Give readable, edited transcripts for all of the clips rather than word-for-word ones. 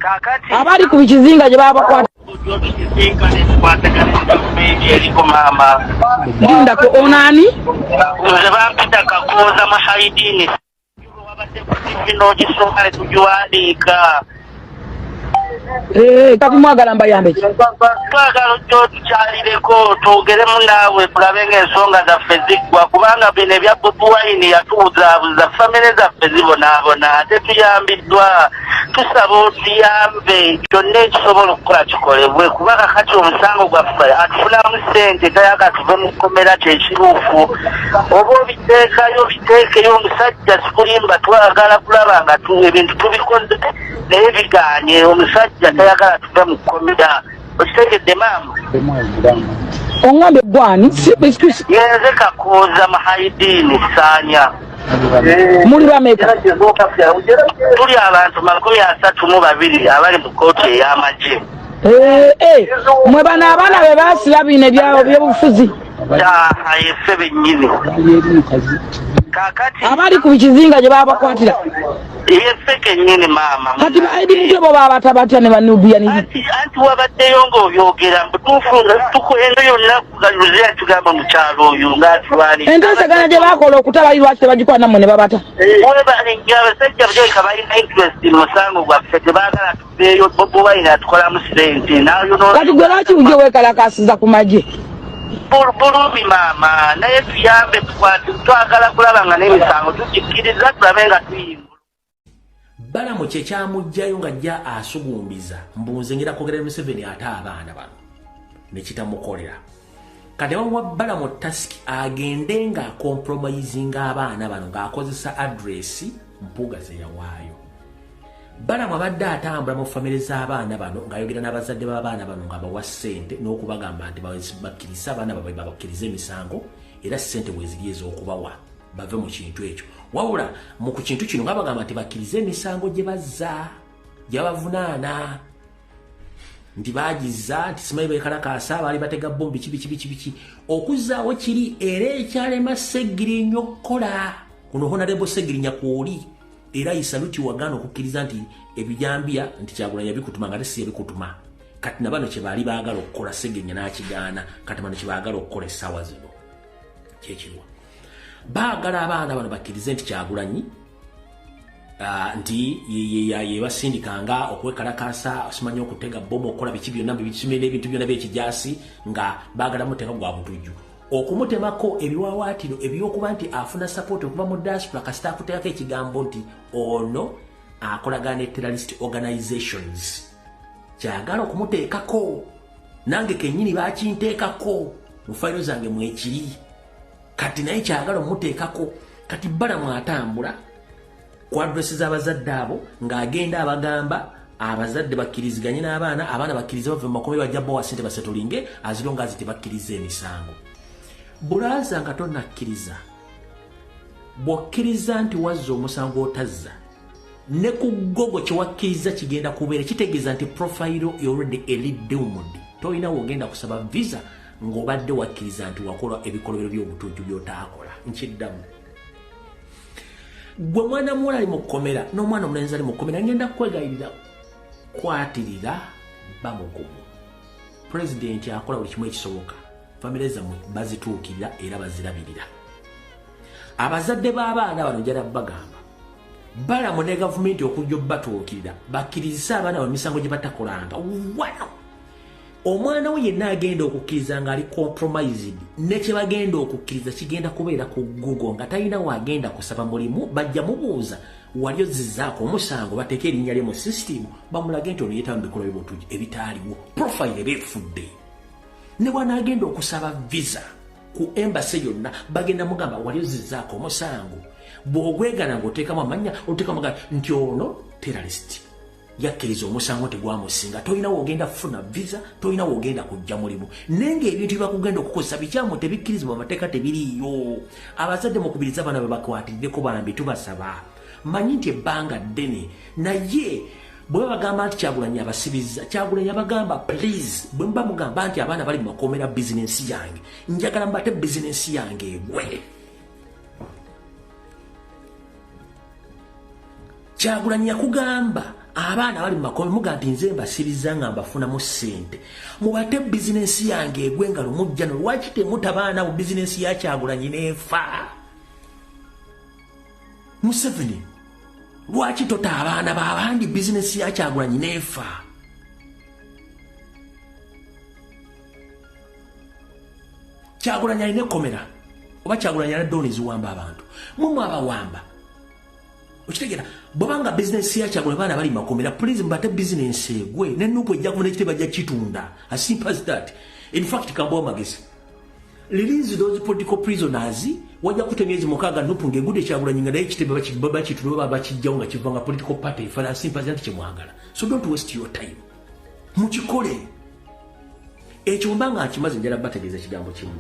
kakati abali ku bikizinga gye babakwata linda ko onani nze bampita Kakooza Muhayidini wabadde ku TV n'ogisoma ne tugiwandiika kakumwagala mbayambe ki twagala ojja otukyalireko twogeremu naawe tulabe ng'ensonga zaffe ziggwa kubanga bino ebya Bobi Wine yatubuzaabuza famire zaffe zibonaabona ate tuyambiddwa tusaba otuyambe kyonna ekisobola okukola kikolebwe kubanga kati omusango gwaffe atufunamu ssente tayaga tuve mu kkomera kyekiruufu oba obiteekayo biteekeyo omusajja sikulimba twagala kulaba nga ebintu tubikoze naye bigaanye omusajja tayagala tuve mu kkomera okitegedde maama oŋŋambye gwani yenze Kakooza Muhayidini Saanya muli bameka tuli abantu 32 abali mu kooti ey'amagye mwe bano abaana be baasiba bino ebyabo by'obufuzi yeffe bennyini kakati abali ku bikizinga gye babakwatira yeffe kennyini maama kati baidi mutwe bo babata batya ne banubiyaniri anti wabaddeyo ng'obyogera mbutuufu nga tukuenga yonna kugaluzira tugamba mukyalo oyo ng'atwali enteesaganya gye bakola okutabali lwaki tebagikwana nammwe ne babata webalinga abasajja bajoleka balina interest mu musango gwaffe tebaagala tuveeyo Bobi Wine atukolamu ssente kati gwe lwaki ujja weekalakasiza ku magye bulumi maama naye tuyambe tukwati twagala kulaba nga n'emisango tugikkiriza tulabe nga tuyimbula Balamu kye kyamugjayo ng'ajja asugumbiza mbuze ngira kwogera Museveni ate abaana bano ne kitamukolera kati wamuwa Balamu task agende nga compromising abaana bano ng'akozesa address mpuga ze yawaayo Balamu abadde atambula mu famire z'abaana bano ng'ayogera n'abazadde b'abaana bano ng'abawa ssente n'okubagamba nti bakkirize abaana baabwe babakkirize emisango era ssente bwe ziri ez'okubawa bave mu kintu ekyo wabula mu ku kintu kino nga bagamba nti bakkirize emisango gye bazza gyabavunaana nti bagiza nti simanyi beekalakaasa baali batega bombi biki okuzzaawo kiri era ekyalema Ssegirinya okukola kuno Honorable Ssegirinya kwoli era isaluti wagana okukkiriza nti ebijambya nti Kyagulanyi bikutuma nga tesi ebikutuma kati nabano kye baali baagala okukola Ssegirinya n'akigaana kati bano kye baagala okukola essaawa zino kyekirwa baagala abaana bano bakkirize nti Kyagulanyi nti yebasindikanga okwekalakaasa asimanyi okutega bomu okukola biki byonna bisimira ebintu byonna by'ekijaasi nga baagala muteeka gwa butujju okumutemako ebiwawaatiro ebyokuba nti afuna support okuva mu diaspora kasita akuteekako ekigambo nti ono akolagana ne terrorist organizations kyagala okumuteekako nange kennyini bakinteekako mu fayiro zange mwekiri kati naye kyagala omuteekako kati Balamu atambula ku adresi z'abazadde abo ng'agenda abagamba abazadde bakkiriziganye n'abaana abaana bakkirize bave mu makomera bajja bawa ssente basetulinge aziro nga ziti bakkiriza emisango bulaza nga tonnakkiriza bw'okkiriza nti wazza omusango otazza ne ku gogo kye wakkiriza kigenda kubeera kitegeeza nti profile already eliddeumud tolina wogenda kusaba visa ng'obadde wakkiriza nti wakola ebikolobero by'obutujju by'otaakola nkiddamu gwe mwana muwala ali mu kkomera n'omwana omulenzi ali mu kkomera ngenda kwegayirira kwatirira bamugumu pulezidenti akola buli kimu ekisoboka famire zammwe bazituukirira era bazirabirira abazadde b'abaana bano njala bagamba Balamu ne gavumenti okujja obbatuukirira bakkirizise abaana bano emisango gye batakolanga wano omwana we yenna agenda okukkiriza ng'ali compromised ne kye bagenda okukkiriza kigenda kubeera ku Google nga talina wagenda kusaba mulimu bajja mubuuza wali ozizzaako omusango bateeke erinnya lye mu system bamulage nti ono yeetaba mu bikolwa by'obutujju ebitaaliwo profile beefudde ne bw'anaagenda okusaba visa ku embassy yonna bagenda mugamba wali ozizzaako omusango bw'ogwegana ng'oteekamu amannya oteekamu nti ono terrorist yakkiriza omusango tegwamusinga tolina wogenda kufuna visa tolina wogenda kujja mulimu nenge ebintu byebakugenda okukozesa bikyamu tebikkirizibwa amateeka tebiriiyo abazadde mukubiriza abaana bebakwatiddeko bambi tubasaba manyi nti ebbanga ddene naye bwe bagamba nti Kyagulanyi abasibiza Kyagulanyi abagamba please bwe mba mugamba nti abaana bali mu makomera bizinensi yange njagala mbate bizinensi yange egwe Kyagulanyi yakugamba abaana bali mu makomera muga nti nze mbasiriza nga mbafunamu ssente mubate bizinensi yange egwe nga lumujja no lwaki temutabaana mu bizinensi ya Kyagulanyi neefa Museveni lwaki tota abaana b'abandi bizinensi ya Kyagulanyi neefa Kyagulanyi alina ekkomera oba Kyagulanyi alina dooni ziwamba abantu mumwe abawamba okitegera bwabanga bizinensi ya Kyagulanyi baana bali makomera please mbate bizinensi egwe nenupu ejja kuba nekitebe ajja kitunda as simple as that. In fact kambo magezi release those political prisoners wajja kutemyezi mukaga nupu ngegude Kyagulanyi nga naye kitebe baba kitulu baba kijjawo nga kivanga political party for as simple as that kimwagala. So don't waste your time mukikole ekyo mbanga akimaze njala bategeza kigambo kimu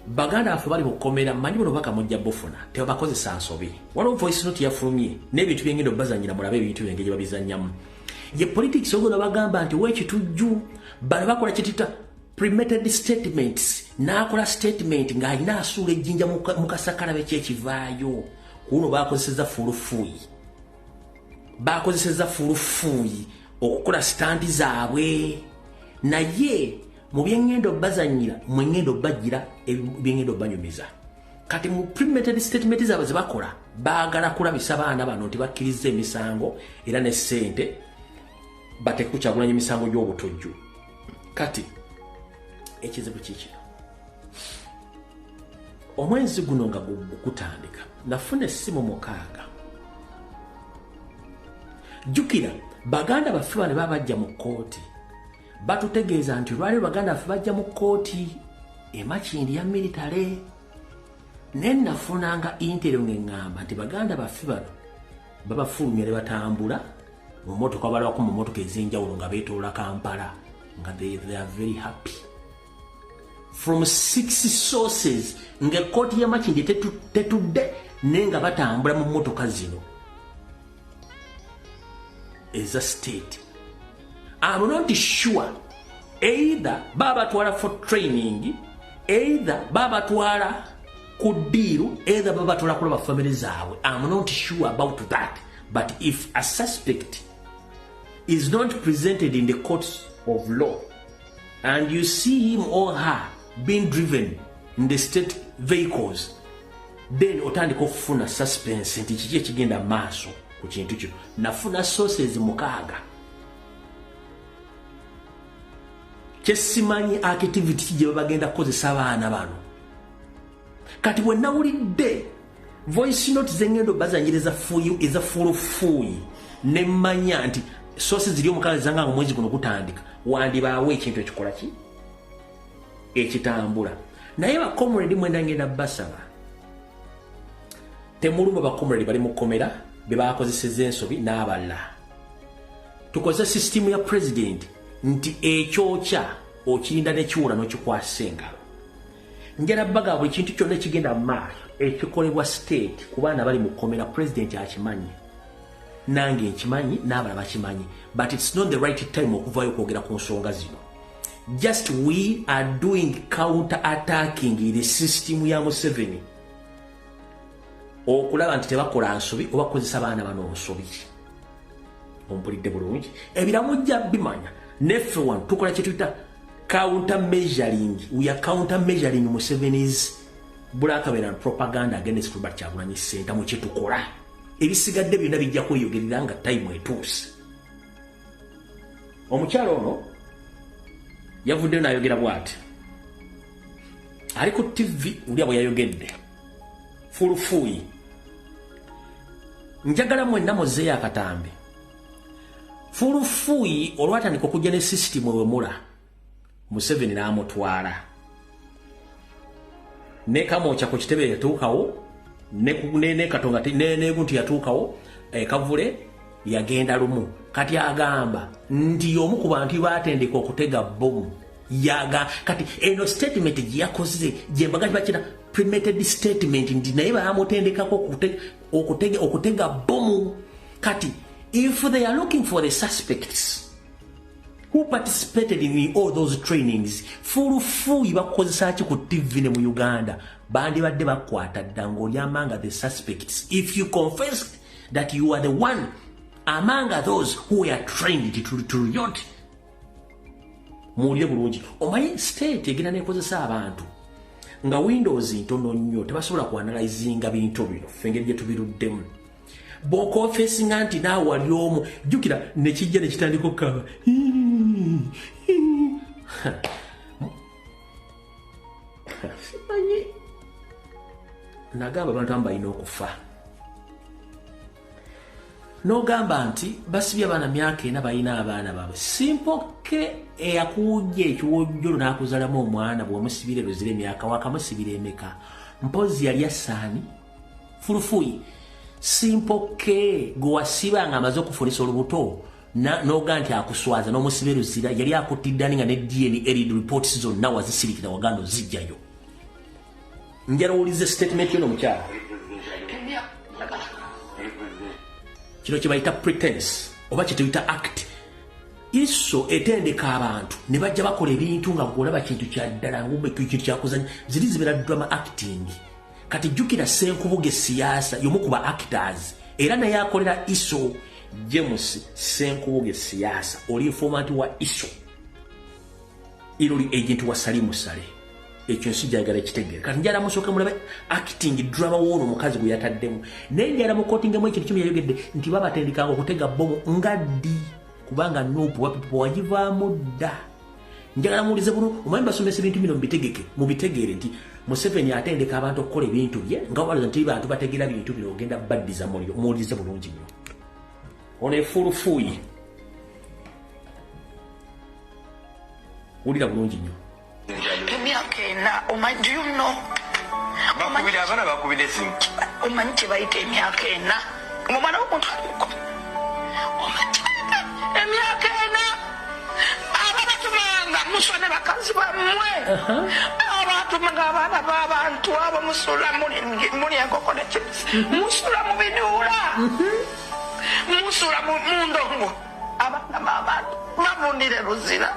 Baganda afu bali mukomera manyi bano baka mujja bofuna tebakozesa nsobi waliwo voice note yafulumye n'ebintu byengendo bazanyira mulabe ebintu byengeje babizanyamu ye politics ogola bagamba nti wekitujju bano bakola kitita premeditated statements nakola statement nga alina asuula ejjinja mukasakala bekyekivaayo kuno bakozeseza fulufuuyi okukola standi zaabwe naye mu byengendo bazanyira mu ngendo bagira byengendo banyumiza kati mu premeditated statement zaabwe zebakola baagala kulabisa baana bano nti bakkiriza emisango era ne ssente bateku Kyagulanyi emisango gy'obutujju kati ekizibu kikino omwezi guno nga gutandika nafuna essimu 6 jukira Baganda baffe bane babajja mu kooti batutegeeza nti lwali Baganda baffe bajja mu kooti emakindi ya military nennafunanga interview ng'eŋŋamba nti Baganda baffe bano babafulumya ne batambula mu motoka balwako mu motoka ez'enjawulo nga beetoola Kampala nga they are very happy from 6 sources ng'ekkooti y'emakindi tetudde naye nga batambula mu motoka zino as a state. I'm not sure either Baba Twala for training, either Baba Twala could deal, either Baba Twala could have families. I'm not sure about that. But if a suspect is not presented in the courts of law and you see him or her being driven in the state vehicles, then otandika okufuna suspense nti kiki ekigenda maaso ku kintu kyo. Nafuna sources 6 kyesimanyi activity gye bagenda kukozesa abaana bano kati bwe nawulidde voice note zengendo bazanyiriza fuyu eza fulufuyi ne mmanya nti sources ziri omukala zanga ngo mwezi guno gutandika wandibaawe ekintu ekikola ki ekitambula naye ba comrade mwenda ngenda basaba temulumba ba comrade bali mukomera be bakozeseza ensobi n'aballa tukoze system ya president nti ekyokya okirinda nekiwula n'okikwasa engalo njala baga buli kintu kyonna kigenda maaso ekikolebwa state ku baana bali mukomera president akimanyi nange nkimanyi n'abala bakimanyi but it's not the right time okuvayo kwogera ku nsonga zino. Just we are doing counter attacking the system ya Museveni okulaba nti tebakola nsobi oba kozesa baana bano nsobi ompulidde bulungi ebiramujja bimanya neffe wano tukola kyetuyita counter measuring. We are counter measuring Museveni's black and propaganda against Robert Kyagulanyi Ssentamu mu kyetukola ebisigadde byonna bijja kweyogerera nga time etuuse. Omukyalo ono yavudde n'ayogera bw'ati ali ku TV uli abo yayogedde fulufuyi njagala mwenna muzeeyo akatambi fulufuyi olwatandika okujja ne system ewemula Museveni n'amutwala ne kamooca ku kitebe yatuukawo ne katonga negunti yatuukawo kavule yagenda lumu kati agamba nti omu ku bantu batendeka okutega bomu yaga kati eno statement gyakoze gyembaga bakira premeditated statement nti naye bamutendekako okutega bomu kati if they are looking for the suspects who participated in all those trainings fulufuyi bakozesa ki ku TV ne mu Uganda bandi badde bakwata ddango lyamanga the suspects if you confess that you are the one among those who were trained to riot. Muwulire bulungi. Omanyi state egenda nekozesa abantu nga Windows ntono nnyo tebasobola kuanalyzinga bintu bino fengeri gye tubiruddemu. Bw'okofeesinga nti naawe wali omu jjukira ne kijja ne kitandika okukaba. Simanyi nagamba abantu abamu balina okufa. N'ogamba nti basibye abaana myaka ena balina abaana baabwe. Simpoke eyakuwujja ekiwojjolo n'akuzalamu omwana bw'omusibira luzira emyaka wakamusibira emeka. Mpozi yali asaani fulufuyi. Simpoke gwe wasibanga amaze okufulisa olubuto n'oga nti akuswaza n'omusibira luzira yali akutiddani nga ne DNA reports zonna wazisirikira waganda ozijjayo. Njalowuliza statement yono mukyala. Kino kye bayita pretense oba kye tuyita act. Iso etendeka abantu ne bajja bakola ebintu nga gwolaba kintu kya ddala kintu kyakuzanya ziri zibeera drama acting. Kati jjukira Senkubuge siyaasa y'omu ku ba actors era naye akolera Iso James Senkubuge siyaasa oli informant wa Iso iroli agent wa Salimu Sale. Ekyo nsi gyagala ekitegeera. Kati njala musooke mulabe acting drama woono omukazi gwe yataddemu. Naye njala mukotingemu ekintu kimu yayogedde nti babatendekanga okutega bomu nga ddi kubanga Nuupu wagivaamu dda. Njagala muwulize buno omanyi basomesa ebintu bino mubitegeere nti Museveni atendeka abantu okukola ebintu bye nga walaza nti bantu bategeera bintu bino ogenda baddiza muliro. Muwulize bulungi nnyo. Ono efulufuuyi. Wulira bulungi nnyo. Do you know? Bakubira abana bakubira esimu. Omanyi kye bayita emyaka ena. Omwana w'omuntu aliko. Omanyi emyaka ena. Abatumanga musone bakazi bammwe. Abatumanga abaana b'abantu abo musula muli enkoko ne chips. Musula mu biduula. Musula mu ndongo. Abaana b'abantu babundire luzira.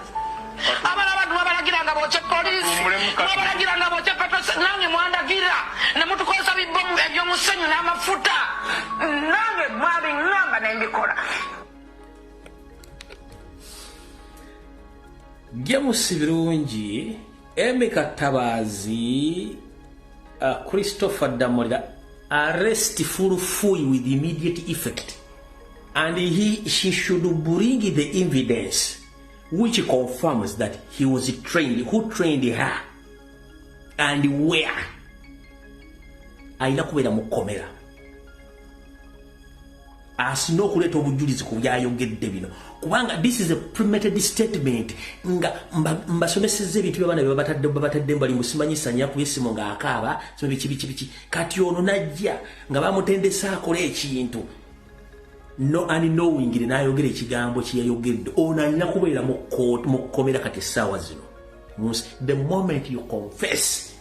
Abana abantu babalagiranga boche police babalagiranga boche petrol nange mwandagira ne mutukozesa bibomu ebyomusenyu n'amafuta nange mwabi ngamba nembikola. James birungi Emeka Tabazi Christopher Damorira arrest Fulufuyi with immediate effect and she should bring the evidence which confirms that he was trained. Who trained her and where? Aina kubeera mukomera asina okuleeta obujulizi ku byayogedde bino kubanga this is a premeditated statement nga mbasomesezza ebintu by'abaana babatadde bali musimanyisa nyaku yesimu ng'akaaba so biki kati ono najja nga bamutendesa akola ekintu no unknowingly n'ayogera ekigambo kye yayogedde ono alina kubeera mu kukomera kati essaawa zino. The moment you confess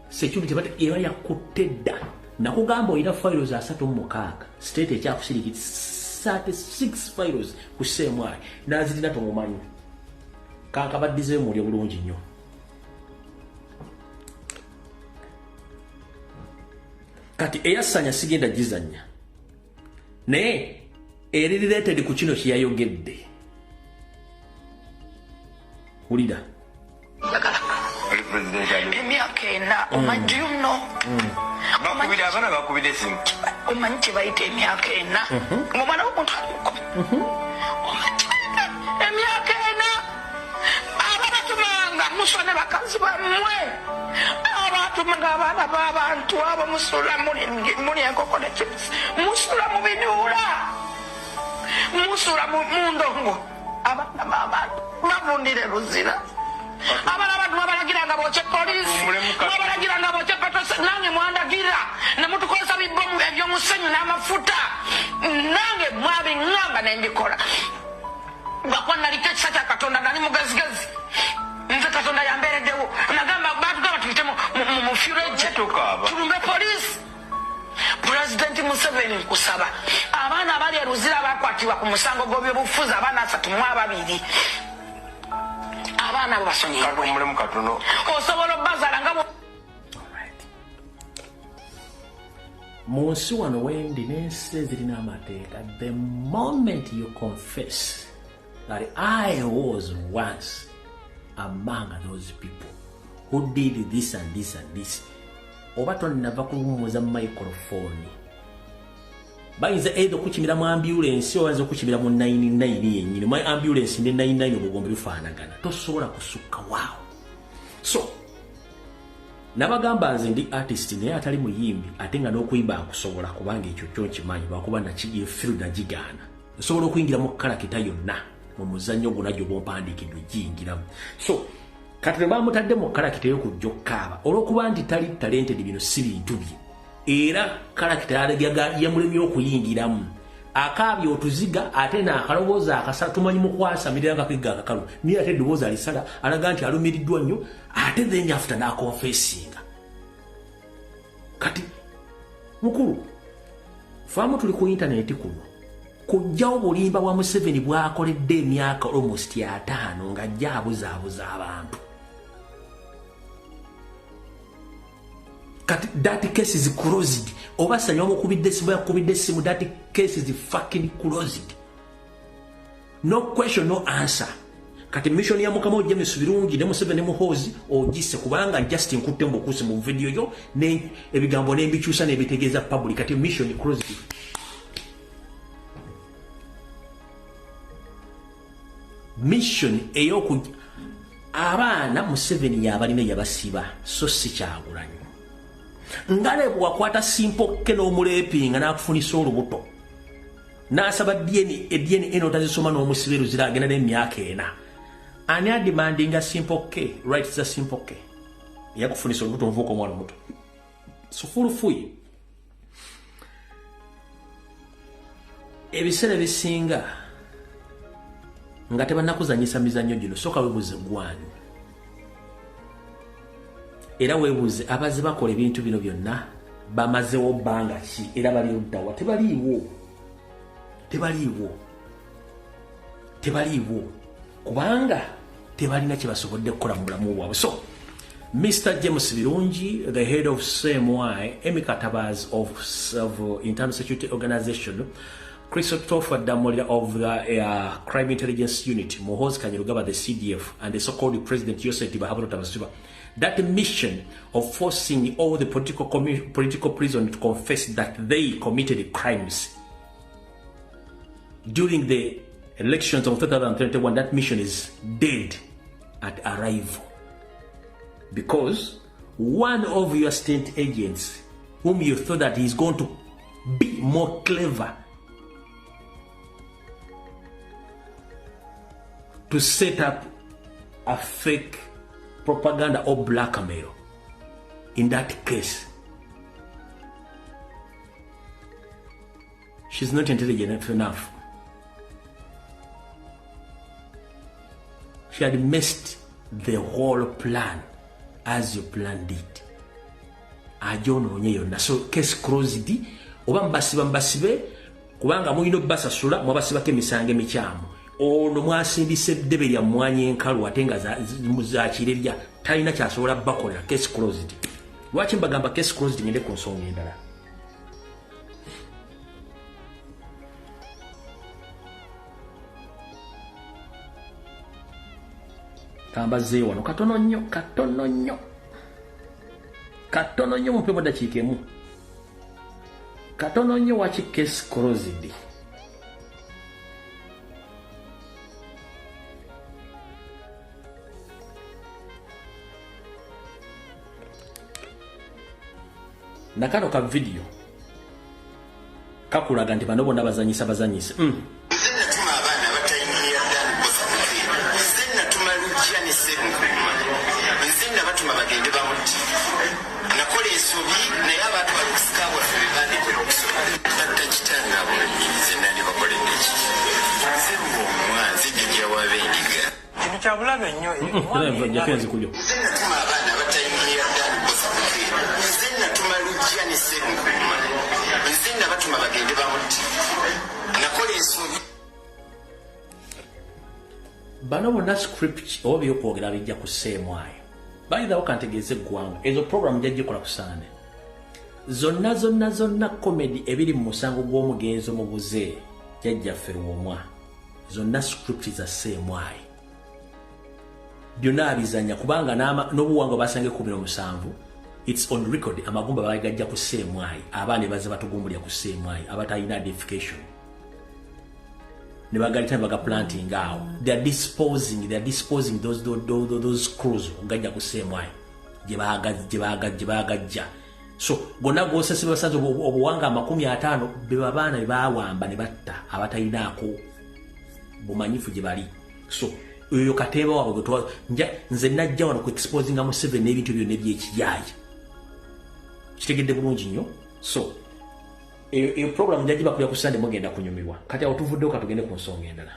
security eba yakutte dda. Nakugamba olina files 36 state ekyakusirikiti 36 files ku CMI nazirina tomumanyi kankabaddize muli bulungi nnyo. Kati eyasanya sigenda gizanya naye eri related ku kino kyeyayogedde. Wulira emyaka ena omanyi do you know? Bakubira abana bakubira esimu. Omanyi kye bayita emyaka ena omwana w'omuntu aliko. Omanyi emyaka ena ababatumanga musone bakazi bammwe abatumanga abaana b'abantu abo musula muli enkoko ne chips musula mu biduula musula mu ndongo abaana b'abantu babundire luzira. Abana abantu babalagiranga boche police babalagiranga boche petrol nange mwandagira ne mutukozesa bibomu ebyomusenyu n'amafuta nange mwabi ngamba nembikola. Bakwana likekisa kya Katonda nani mugazigezi nze Katonda yambereddewo nagamba batugamba tuyite mu fureje tulumbe police. President Museveni nkusaba abaana abali eruzira bakwatibwa ku musango gw'ebyobufuzi abaana 32 abana abo basonyiyibwe osobola obbazala nga munsi wano wendi n'ensi ezirina amateeka, the moment you confess that I was once among those people who did this and this and this, oba tonava kulumuza microphone bayinza either okukimira mu ambulance obanza okukimira mu 99 yennyini mu ambulance ne 99 obugombe bifaanagana, tosobola kusukka waawo. So nabagamba nze ndi artist naye atali muyimbi ate nga n'okuyimba akusobola kubanga ekyo kyo kimanyi lwakuba nakigiye field nagigaana, nsobola okuyingira mu kalakita yonna mu muzannyo gonna gy'obompandiikiddwe giyingiramu. So kati bamutadde mu kalakita y'okujja okkaaba olw'okuba nti tali talented, bino si bintu bye, era kalakita yamulemye okuyingiramu akaabya otuziga ate n'akalowooza akasala tumanyi mu kwasamirira akakiga akakalu niye ate eddoboozi alisala alaga nti alumiriddwa nnyo ate then after n'akonfesinga. Kati mukulu faamu tuli ku intaneti kuno kujjawo bulimba bwa Museveni bwakoledde emyaka almost 5 ng'ajja abuzaabuza abantu. That case is closed. Obasanya omukubidde simu yakubidde simu, that case is fucking closed. No question, no answer. Kati mission ya mukama James birungi ne Museveni muhozi ogisse kubanga just nkutte mbukusi mu video yo ne ebigambo ne mbikyusa ne bitegeeza public, kati mission closed. Mission eyoku abaana Museveni yabalina yabasiba so si kyagulanyo ngale bwakwata simpoke n'omuleepinga n'akufunisa olubuto n'asaba DNA enotazisoma n'omusiberu ziragenda n'emyaka 4 ani adimandinga simpoke right za simpoke yakufunisa olubuto nvuka omwana muto sufulufuyi ebiseera bisinga nga tebannakuzanyisa mizannyo gino soka webuze gwani era webuze abazi bakola ebintu bino byonna bamazewo bbanga ki era bali oddawa tebaliiwo kubanga tebalina kye basobodde kukola mu bulamu bwabwe. So Mr. James Birungi, the head of CMY, Emikatabaz of Internal Security Organization, Christopher Damolira of the Crime Intelligence Unit, Muhoozi Kainerugaba, the CDF, and the so-called President Joseph Tibahaburo Tabasiba. That mission of forcing all the political prisoners to confess that they committed crimes during the elections of 2021, that mission is dead at arrival. Because one of your state agents, whom you thought that he's going to be more clever to set up a fake propaganda or blackmail, in that case, she's not intelligent enough. She had missed the whole plan as you planned it. Ajonoonye yonna. So case closed. Oba mbasibe kubanga mulina basasula mwabasibako emisango emikyamu. Ono mwasindise eddebe lya mwanya enkalu ate nga zakirerya talina kyasobola bakolera. Case closed. Lwaki mbagamba case closed ngende ku nsonga endala? Kambaze wano katono nnyo mupepo dakiika emu. Katono nnyo waki case closed. Nakano ka video kakulaga nti bano bonna bazanyisa bano bonna script oba byokwogera bijja ku CMY. Bayinza okantegeeza eggwanga ezo program jajjikola ku Sunday. zonna comedy ebiri mu musango gw'omugenzo mu buze jajjaffe Luwomwa zonna script za Ssemwai byonna abizanya kubanga n'obuwangwa basange 17 it's on record amagumba bagajja ku Ssemwai abaana baza batugumbulya ku Ssemwai abatalina identification ne bagalita baga planting awo they are disposing those crews ngajja ku Ssemwai je bagajja so gonna gosese basanze obuwanga 50 beba baana bawamba ne batta abatalinaako bumanyifu je bali so oyo kateba wabo gotwa nze najja wano ku exposing amu 7 n'ebintu byonna eby'ekiyaaya kitegedde bulungi nnyo so eyo program njagiba kuya ku Sunday mugenda kunyumirwa kati awo tuvuddewo katugende ku nsonga endala